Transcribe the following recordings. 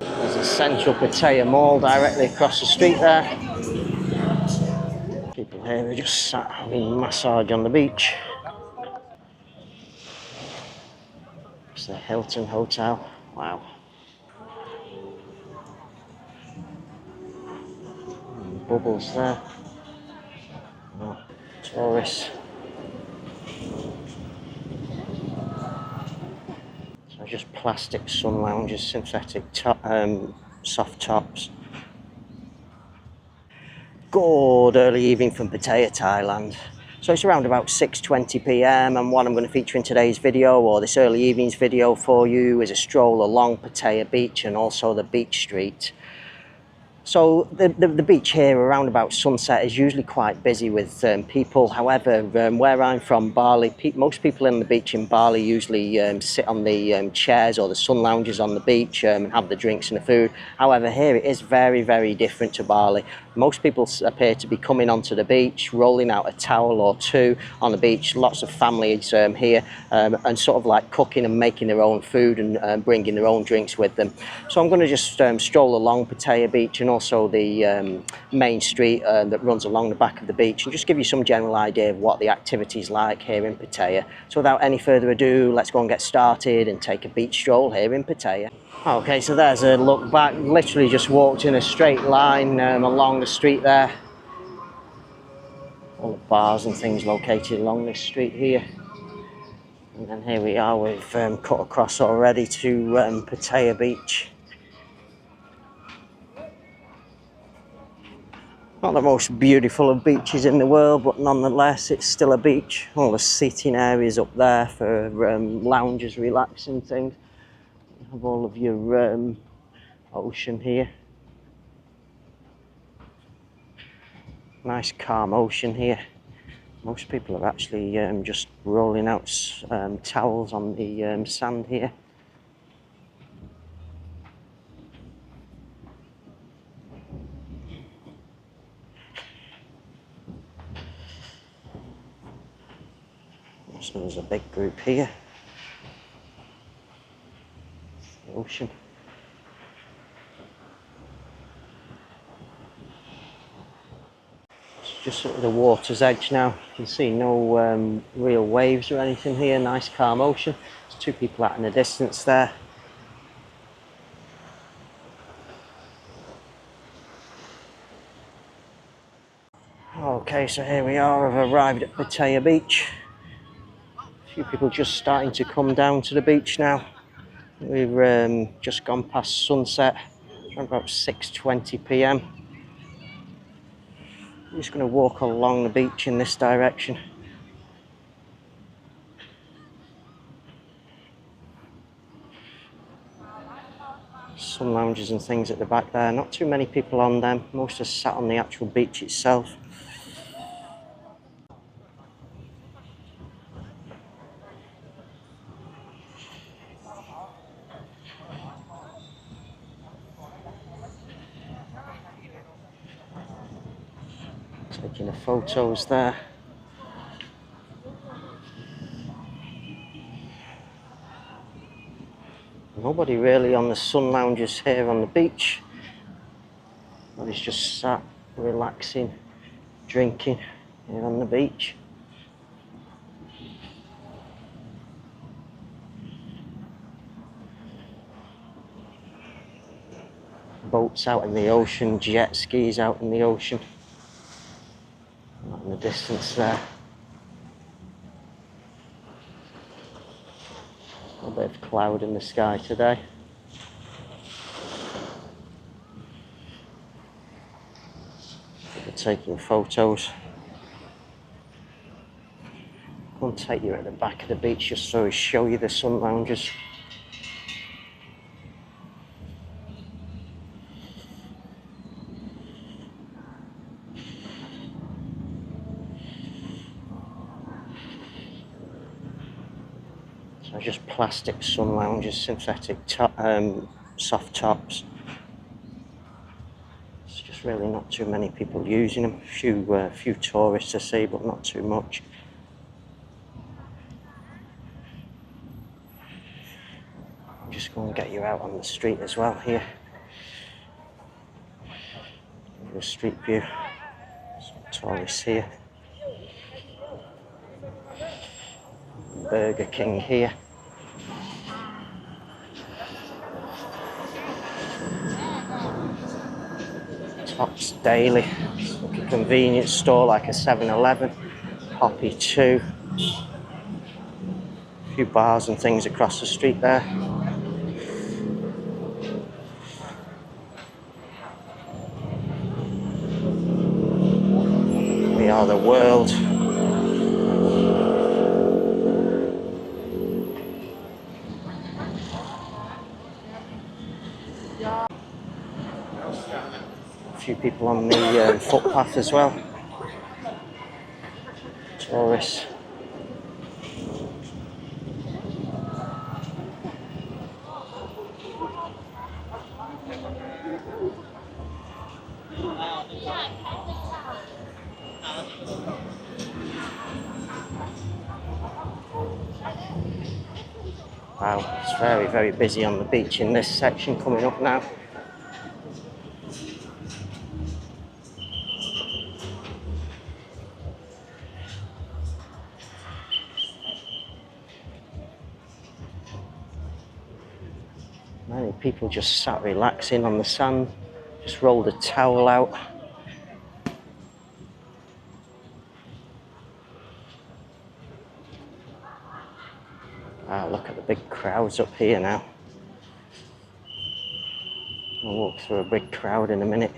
There's a central Pattaya Mall directly across the street there. People here are just sat having a massage on the beach. It's the Hilton Hotel. Wow. And bubbles there. Oh, tourists. So just plastic sun lounges, synthetic soft tops. Good early evening from Pattaya, Thailand. So it's around about 6:20 p.m. and what I'm going to feature in today's video, or this early evening's video for you, is a stroll along Pattaya Beach and also the beach street. So the beach here around about sunset is usually quite busy with people. However, where I'm from, Bali, most people in the beach in Bali usually sit on the chairs or the sun lounges on the beach and have the drinks and the food. However, here it is very, very different to Bali. Most people appear to be coming onto the beach, rolling out a towel or two on the beach. Lots of families here and sort of like cooking and making their own food and bringing their own drinks with them. So I'm going to just stroll along Pattaya Beach and also the main street that runs along the back of the beach, and just give you some general idea of what the activity's like here in Pattaya. So without any further ado, let's go and get started and take a beach stroll here in Pattaya. Okay, so there's a look back. Literally just walked in a straight line along the street there. All the bars and things located along this street here. And then here we are, we've cut across already to Pattaya Beach. Not the most beautiful of beaches in the world, but nonetheless it's still a beach. All the seating areas up there for loungers, relaxing things. You have all of your ocean here. Nice calm ocean here. Most people are actually just rolling out towels on the sand here. So there's a big group here. The ocean. It's just at the water's edge now. You can see no real waves or anything here. Nice calm ocean. There's two people out in the distance there. Okay, so here we are. I've arrived at Pattaya Beach. A few people just starting to come down to the beach now. We've just gone past sunset. It's around about 6:20 p.m. I'm just going to walk along the beach in this direction. Some lounges and things at the back there. Not too many people on them. Most are sat on the actual beach itself. Taking the photos there. Nobody really on the sun lounges here on the beach. Everybody's just sat, relaxing, drinking here on the beach. Boats out in the ocean, jet skis out in the ocean. Out in the distance there. A little bit of cloud in the sky today. People taking photos. I'll take you at the back of the beach just so I show you the sun lounges. So just plastic sun lounges, synthetic soft tops. It's just really not too many people using them. Few tourists I see, but not too much. just go and get you out on the street as well here. The street view. Some tourists here. Burger King here. Tops Daily. It's like a convenience store, like a 7-Eleven. Poppy 2. A few bars and things across the street there. We are the world. A few people on the footpath as well. Tourists. Wow, it's very, very busy on the beach in this section coming up now. Many people just sat relaxing on the sand, just rolled a towel out. Wow, look at the big crowds up here now. I'll walk through a big crowd in a minute.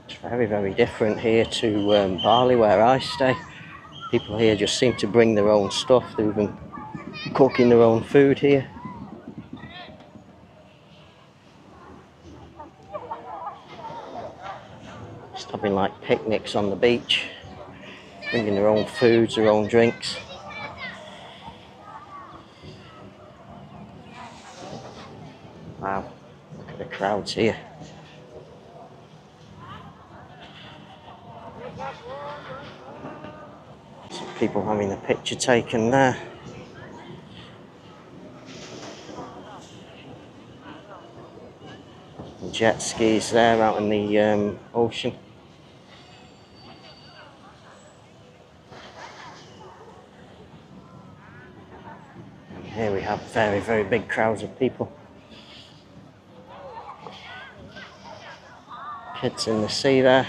It's very, very different here to Bali where I stay. People here just seem to bring their own stuff. They're even cooking their own food here. Just having like picnics on the beach, bringing their own foods, their own drinks. Wow, look at the crowds here. Some people having a picture taken there. Jet skis there out in the ocean. And here we have very, very big crowds of people. Kids in the sea there.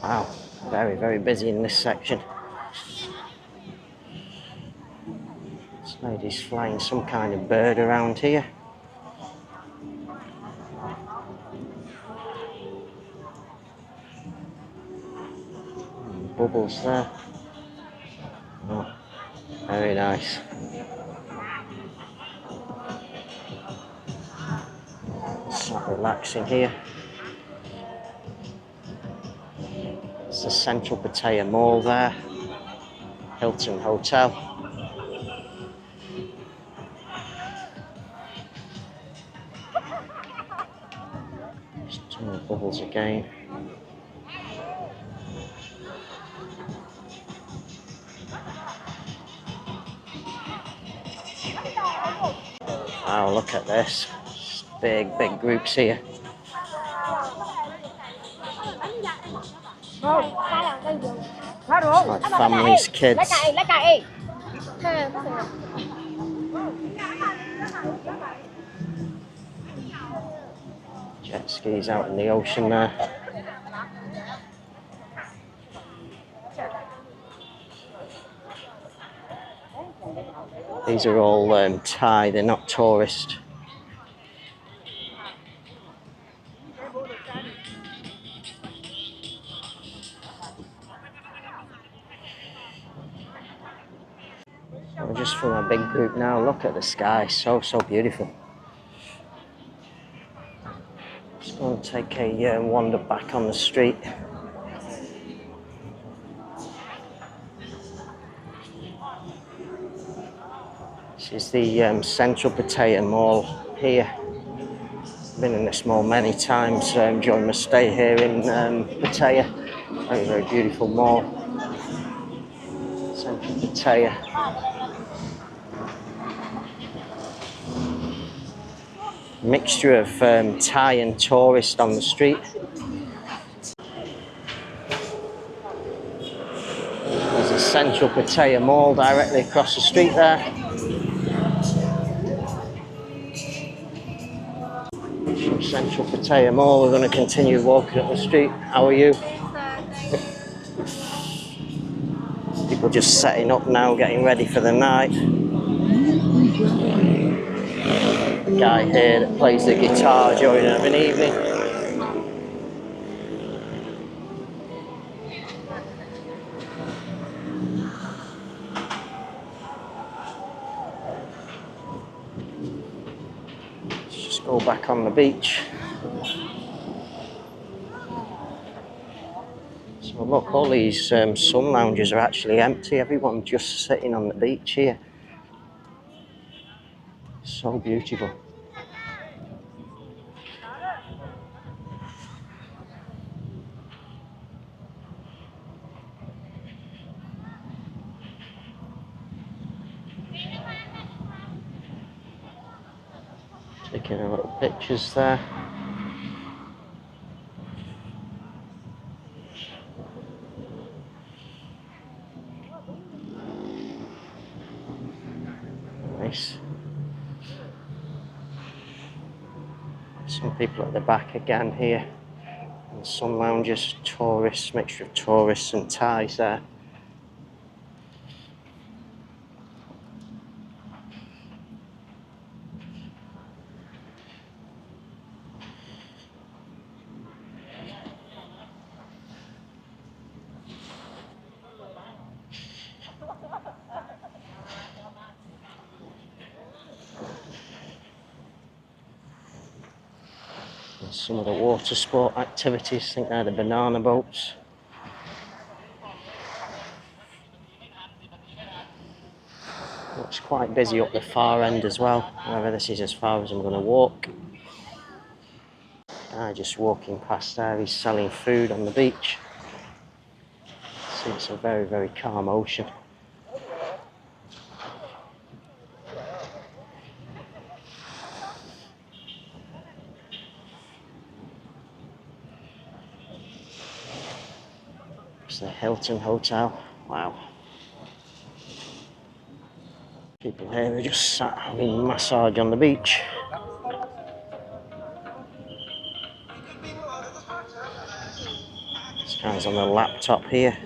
Wow, very, very busy in this section. This lady's flying some kind of bird around here. And bubbles there. Oh, very nice. It's not relaxing here. It's the central Pattaya Mall there. Hilton Hotel. Just turn the bubbles again. Wow, look at this. Big, big groups here. It's like families, kids. Jet skis out in the ocean there. These are all Thai, they're not tourist. We're just from a big group now. Look at the sky, so beautiful. Just going to take a wander back on the street. This is the central Pattaya Mall here. Been in this mall many times during my stay here in Pattaya. Very, very beautiful mall. Central Pattaya. Mixture of Thai and tourist on the street. There's a central Pattaya Mall directly across the street there. From Central Pattaya Mall, we're going to continue walking up the street. How are you? People just setting up now, getting ready for the night. The guy here that plays the guitar during an evening. Let's just go back on the beach. So look, all these sun lounges are actually empty. Everyone's just sitting on the beach here. So beautiful. Taking a little pictures there. Nice. Some people at the back again here. And sun lounges, tourists, mixture of tourists and Thais there. And some of the water sport activities, I think they're the banana boats. Looks quite busy up the far end as well. However, this is as far as I'm going to walk. Just walking past there, he's selling food on the beach. See, it's a very, very calm ocean. It's the Hilton Hotel. Wow. People here are just sat having massage on the beach. This guy's on the laptop here.